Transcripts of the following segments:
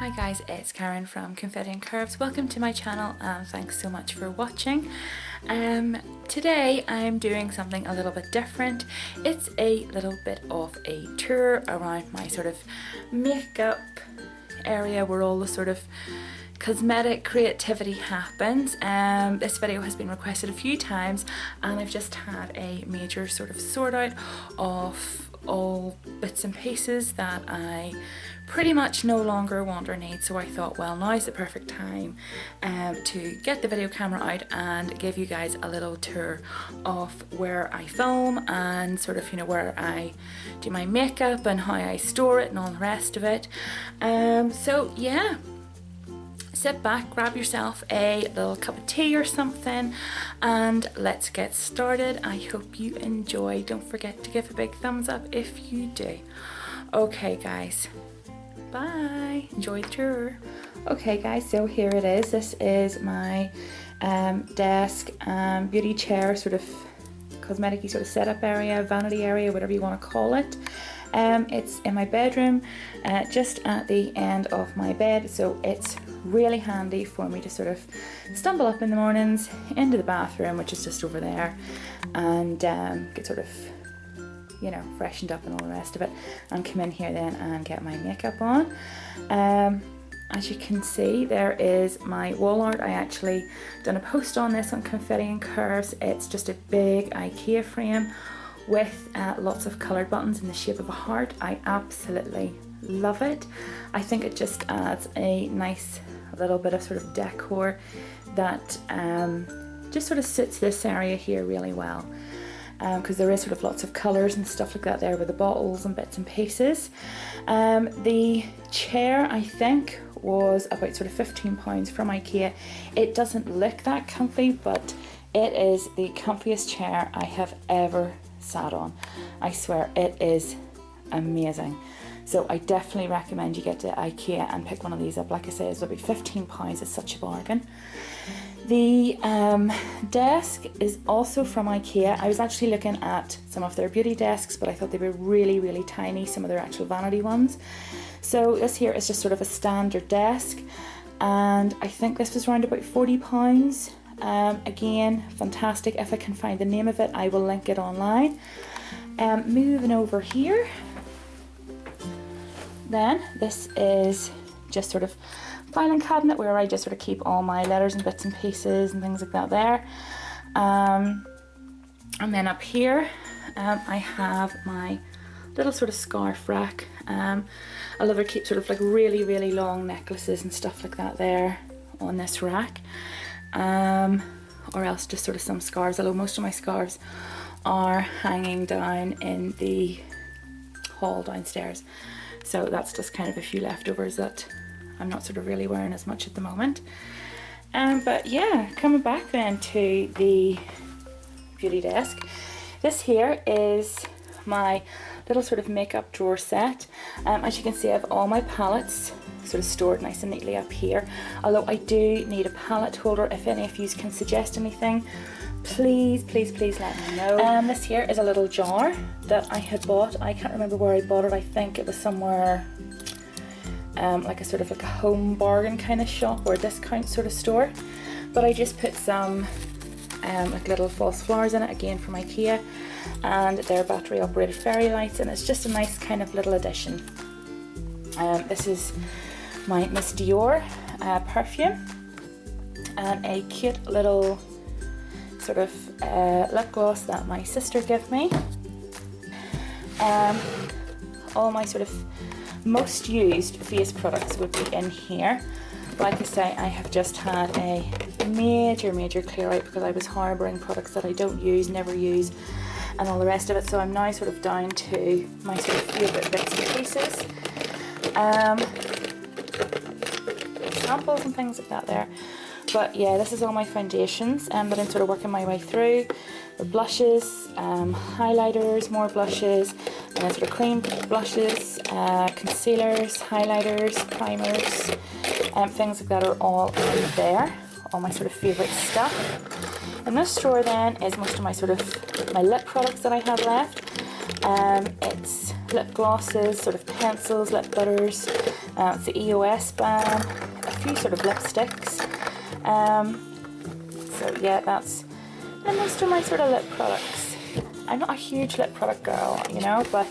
Hi guys, it's Karen from Confetti and Curves. Welcome to my channel and thanks so much for watching. Today I'm doing something a little bit different. It's a little bit of a tour around my sort of makeup area where all the sort of cosmetic creativity happens. This video has been requested a few times and I've just had a major sort of sort out of all bits and pieces that I pretty much no longer want or need, so I thought, well, now's the perfect time to get the video camera out and give you guys a little tour of where I film and sort of, you know, where I do my makeup and how I store it and all the rest of it. So yeah, sit back, grab yourself a little cup of tea or something and let's get started. I hope you enjoy. Don't forget to give a big thumbs up if you do. Okay guys, bye, enjoy the tour. Okay guys, so here it is. This is my desk, beauty chair, sort of cosmetic-y sort of setup area, vanity area, whatever you want to call it. It's in my bedroom, just at the end of my bed, so it's really handy for me to sort of stumble up in the mornings into the bathroom, which is just over there, and get sort of, you know, freshened up and all the rest of it, and come in here then and get my makeup on. As you can see, there is my wall art. I actually done a post on this on Confetti and Curves. It's just a big Ikea frame with lots of coloured buttons in the shape of a heart. I absolutely love it. I think it just adds a nice little bit of sort of decor that just sort of suits this area here really well, because there is sort of lots of colours and stuff like that there with the bottles and bits and pieces. The chair, I think, was about sort of £15 from Ikea. It doesn't look that comfy, but it is the comfiest chair I have ever sat on. I swear it is amazing. So I definitely recommend you get to Ikea and pick one of these up. Like I say, it's about £15. It's such a bargain. The desk is also from Ikea. I was actually looking at some of their beauty desks, but I thought they were really, really tiny, some of their actual vanity ones. So this here is just sort of a standard desk, and I think this was around about £40. Again, fantastic. If I can find the name of it, I will link it online. Moving over here, then this is just sort of filing cabinet where I just sort of keep all my letters and bits and pieces and things like that there. And then up here I have my little sort of scarf rack. I love to keep sort of like really, really long necklaces and stuff like that there on this rack. Or else just sort of some scarves, although most of my scarves are hanging down in the hall downstairs. So that's just kind of a few leftovers that I'm not sort of really wearing as much at the moment. But yeah, coming back then to the beauty desk. This here is my little sort of makeup drawer set. As you can see, I have all my palettes sort of stored nice and neatly up here. Although I do need a palette holder. If any of you can suggest anything, please, please, please let me know. This here is a little jar that I had bought. I can't remember where I bought it. I think it was somewhere like a sort of like a home bargain kind of shop or a discount sort of store. But I just put some like little false flowers in it, again from Ikea, and they're battery operated fairy lights, and it's just a nice kind of little addition. This is my Miss Dior perfume, and a cute little sort of lip gloss that my sister gave me. All my sort of most used face products would be in here. Like I say, I have just had a major clear out because I was harbouring products that I don't use, never use, and all the rest of it. So I'm now sort of down to my sort of favourite bits and pieces. Samples and things like that there. But yeah, this is all my foundations that I'm sort of working my way through. The blushes, highlighters, more blushes, and then sort of cream blushes, concealers, highlighters, primers, things like that are all in there. All my sort of favourite stuff. In this drawer then is most of my sort of my lip products that I have left. It's lip glosses, sort of pencils, lip butters, It's the EOS balm, a few sort of lipsticks. So yeah, that's most of my sort of lip products. I'm not a huge lip product girl, you know, but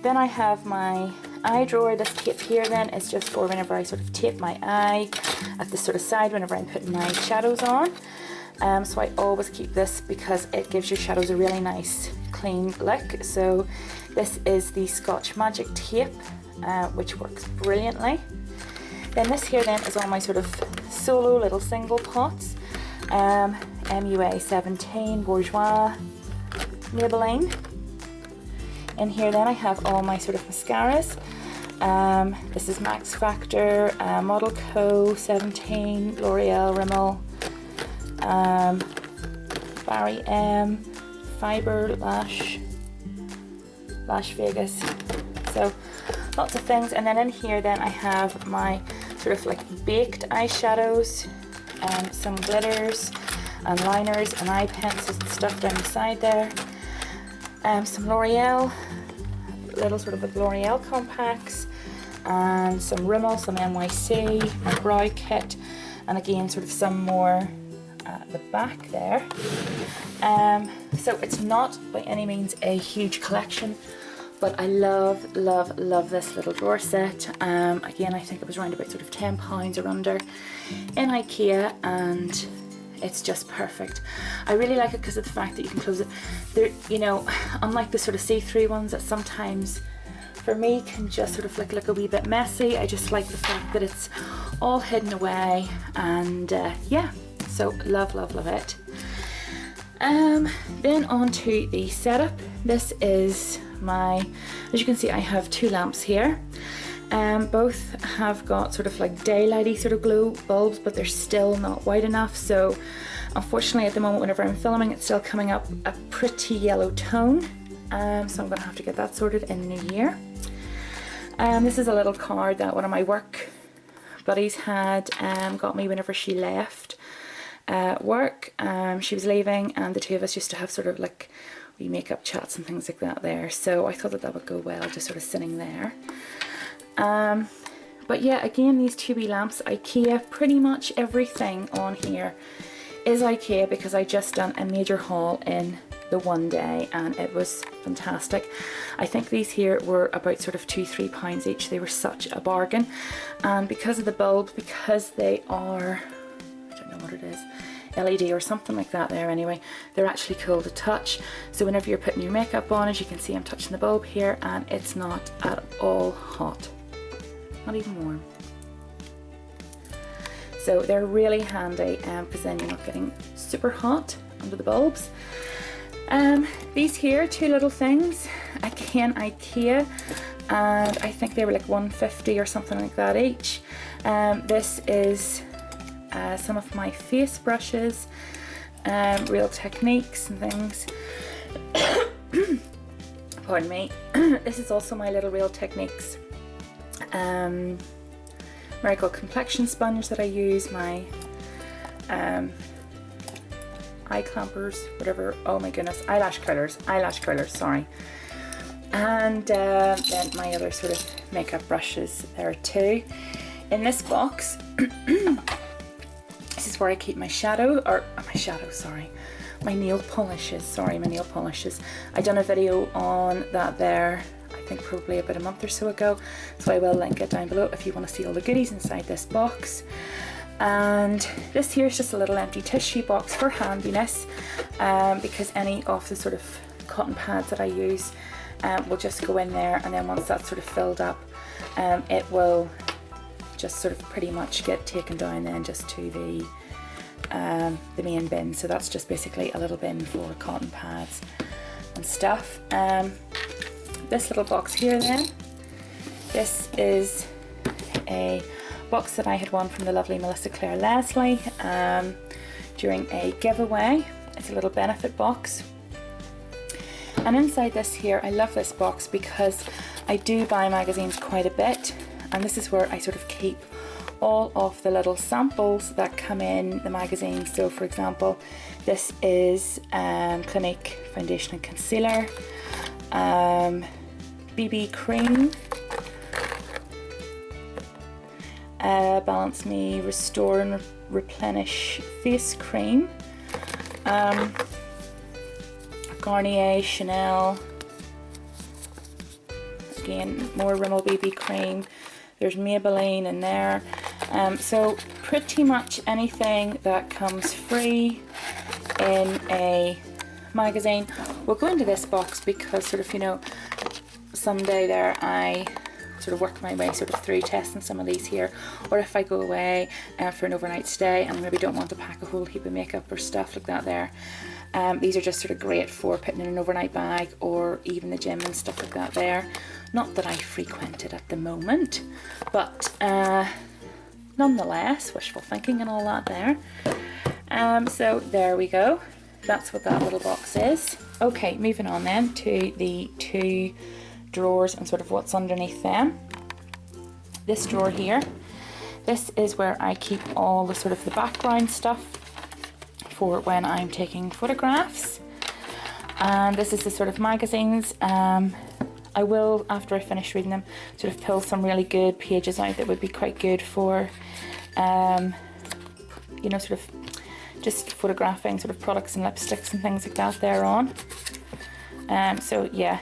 then I have my eye drawer. This tape here then is just for whenever I sort of tape my eye at the sort of side whenever I'm putting my shadows on. So I always keep this because it gives your shadows a really nice clean look. So this is the Scotch Magic tape, which works brilliantly. Then this here then is all my sort of solo little single pots. MUA 17, Bourjois, Maybelline. In here then I have all my sort of mascaras. This is Max Factor, Model Co 17, L'Oreal, Rimmel, Barry M, Fiber Lash Vegas. So lots of things. And then in here then I have my sort of like baked eyeshadows, some glitters and liners and eye pencils and stuff down the side there. Some L'Oreal, little sort of like L'Oreal compacts, and some Rimmel, some NYC, my brow kit, and again sort of some more at the back there. So it's not by any means a huge collection, but I love, love, love this little drawer set. Again, I think it was around about sort of £10 or under in Ikea, and it's just perfect. I really like it because of the fact that you can close it. They're, you know, unlike the sort of see-through ones that sometimes for me can just sort of look a wee bit messy. I just like the fact that it's all hidden away, and yeah, so love, love, love it. Then on to the setup. This is my, as you can see, I have two lamps here. Both have got sort of like daylighty sort of glow bulbs, but they're still not white enough. So unfortunately at the moment whenever I'm filming, it's still coming up a pretty yellow tone. So I'm gonna have to get that sorted in the new year. This is a little card that one of my work buddies had got me whenever she left work. She was leaving, and the two of us used to have sort of like wee makeup chats and things like that there. So I thought that that would go well, just sort of sitting there. But yeah, again, these two wee lamps, Ikea. Pretty much everything on here is Ikea because I just done a major haul in the one day and it was fantastic. I think these here were about sort of £2-3 each. They were such a bargain, and because of the bulbs, because they are, I don't know what it is, LED or something like that there anyway, they're actually cool to touch. So whenever you're putting your makeup on, as you can see, I'm touching the bulb here and it's not at all hot, not even warm. So they're really handy because then you're not getting super hot under the bulbs. These here, two little things, again Ikea, and I think they were like £1.50 or something like that each. This is some of my face brushes, Real Techniques and things. Pardon me. This is also my little Real Techniques Miracle Complexion Sponge that I use, my eye clampers, whatever, oh my goodness, eyelash curlers, sorry. And then my other sort of makeup brushes there too. In this box, this is where I keep my shadow, or my nail polishes, my nail polishes. I done a video on that there, I think probably about a month or so ago, so I will link it down below if you want to see all the goodies inside this box. And this here is just a little empty tissue box for handiness, because any of the sort of cotton pads that I use will just go in there, and then once that's sort of filled up, it will just sort of pretty much get taken down then just to the main bin. So that's just basically a little bin for cotton pads and stuff. This little box here then, this is a box that I had won from the lovely Melissa Claire Leslie during a giveaway. It's a little benefit box, and inside this here, I love this box because I do buy magazines quite a bit, and this is where I sort of keep all of the little samples that come in the magazine. So for example, this is Clinique Foundation and Concealer, BB Cream, Balance Me Restore and Replenish Face Cream. Garnier, Chanel. Again, more Rimmel BB cream. There's Maybelline in there. So pretty much anything that comes free in a magazine will go into this box, because sort of, you know, someday there I sort of work my way sort of through testing some of these here, or if I go away for an overnight stay and maybe don't want to pack a whole heap of makeup or stuff like that there. These are just sort of great for putting in an overnight bag, or even the gym and stuff like that there. Not that I frequent it at the moment, but nonetheless, wishful thinking and all that there. So there we go. That's what that little box is. Okay, moving on then to the two drawers and sort of what's underneath them. This drawer here, this is where I keep all the sort of the background stuff for when I'm taking photographs. And this is the sort of magazines. I will, after I finish reading them, sort of pull some really good pages out that would be quite good for, you know, sort of just photographing sort of products and lipsticks and things like that there on. So yeah,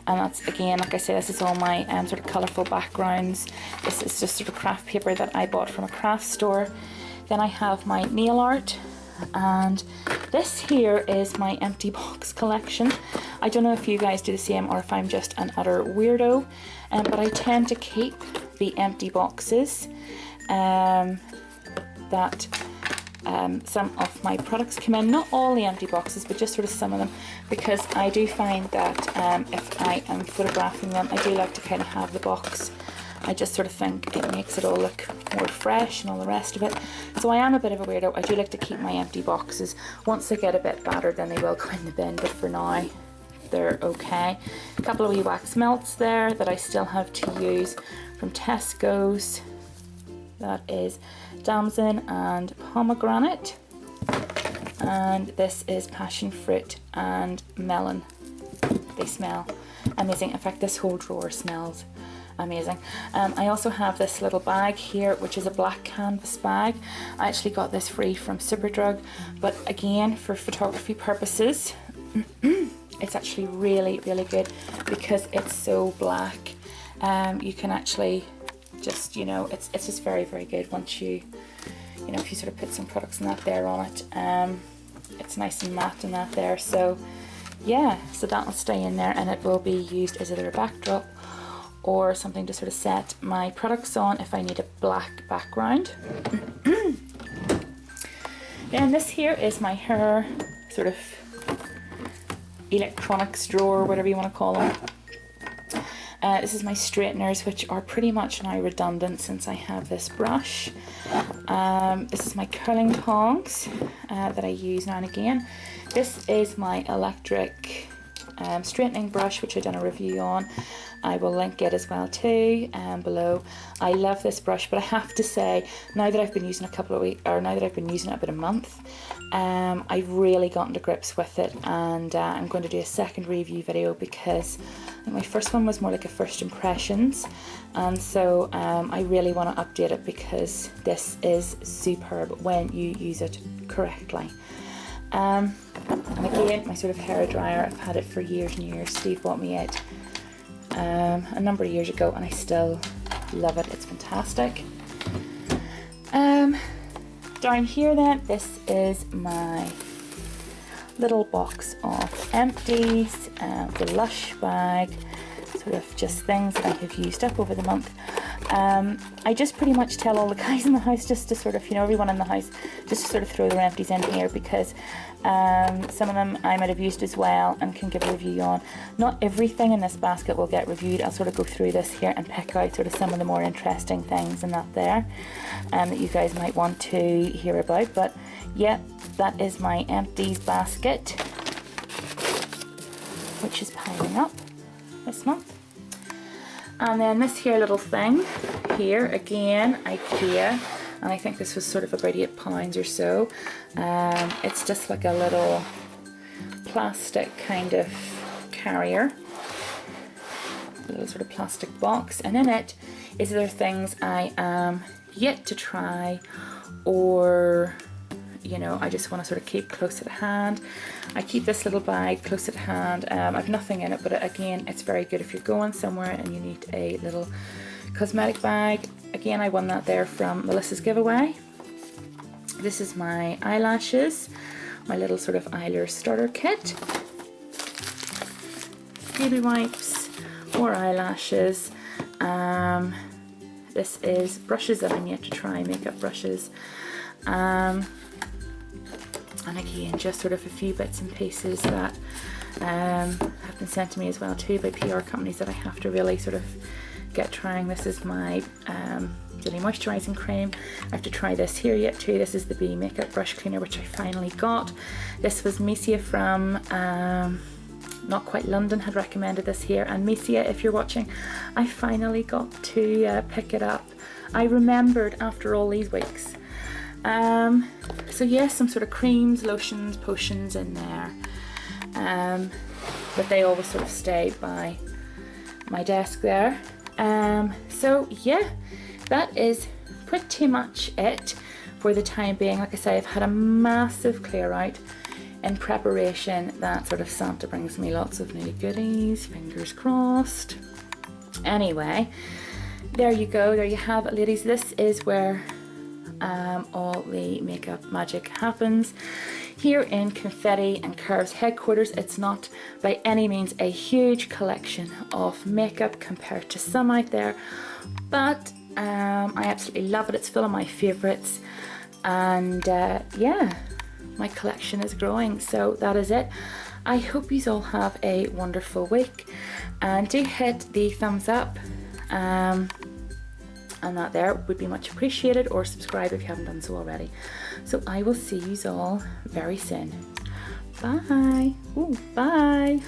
and that's, again, like I say, this is all my sort of colourful backgrounds. This is just sort of craft paper that I bought from a craft store. Then I have my nail art, and this here is my empty box collection. I don't know if you guys do the same or if I'm just an utter weirdo, but I tend to keep the empty boxes that some of my products come in. Not all the empty boxes, but just sort of some of them, because I do find that if I am photographing them, I do like to kind of have the box. I just sort of think it makes it all look more fresh and all the rest of it. So I am a bit of a weirdo. I do like to keep my empty boxes. Once they get a bit battered, then they will go in the bin, but for now they're okay. A couple of wee wax melts there that I still have to use from Tesco's. That is damson and pomegranate, and this is passion fruit and melon. They smell amazing. In fact, this whole drawer smells amazing. I also have this little bag here, which is a black canvas bag. I actually got this free from Superdrug, but again, for photography purposes, it's actually really, really good because it's so black. You can actually just, you know, it's just very, very good once you know, if you sort of put some products and that there on it. It's nice and matte and that there, so yeah, so that'll stay in there, and it will be used as either a backdrop or something to sort of set my products on if I need a black background. Then this here is my hair sort of electronics drawer, whatever you want to call them. This is my straighteners, which are pretty much now redundant since I have this brush. This is my curling tongs that I use now and again. This is my electric straightening brush, which I've done a review on. I will link it as well too below. I love this brush, but I have to say, now that I've been using it a couple of weeks, or now that I've been using it about a month, I've really gotten to grips with it, and I'm going to do a second review video because I think my first one was more like a first impressions, and so I really want to update it because this is superb when you use it correctly. And again, my sort of hair dryer, I've had it for years and years. Steve bought me it a number of years ago, and I still love it. It's fantastic. Down here then, this is my little box of empties, the Lush bag, sort of just things that I have used up over the month. I just pretty much tell all the guys in the house just to sort of, you know, everyone in the house, just to sort of throw their empties in here because some of them I might have used as well and can give a review on. Not everything in this basket will get reviewed. I'll sort of go through this here and pick out sort of some of the more interesting things and that there that you guys might want to hear about. But yeah, that is my empties basket, which is piling up this month. And then this here little thing here, again, Ikea, and I think this was sort of about £8 or so. It's just like a little plastic kind of carrier. little sort of plastic box, and in it is there things I am yet to try, or you know, I just want to sort of keep close at hand. I keep this little bag close at hand. I've nothing in it, but again, it's very good if you're going somewhere and you need a little cosmetic bag. Again, I won that there from Melissa's giveaway. This is my eyelashes, my little sort of eyeliner starter kit. Baby wipes, more eyelashes. This is brushes that I'm yet to try, makeup brushes. And again, just sort of a few bits and pieces that have been sent to me as well too by PR companies that I have to really sort of get trying. This is my Daily Moisturising Cream. I have to try this here yet too. This is the Bee Makeup Brush Cleaner, which I finally got. This was Misia from Not Quite London had recommended this here, and Misia, if you're watching, I finally got to pick it up. I remembered after all these weeks. So yes, some sort of creams, lotions, potions in there, but they always sort of stay by my desk there. So yeah, that is pretty much it for the time being. Like I say, I've had a massive clear out in preparation that sort of Santa brings me lots of new goodies, fingers crossed. Anyway, there you go, there you have it, ladies. This is where all the makeup magic happens here in Confetti and Curves headquarters. It's not by any means a huge collection of makeup compared to some out there, but I absolutely love it. It's full of my favourites, and yeah, my collection is growing. So that is it. I hope you all have a wonderful week, and do hit the thumbs up and that there would be much appreciated, or subscribe if you haven't done so already. So I will see you all very soon. Bye. Ooh, bye.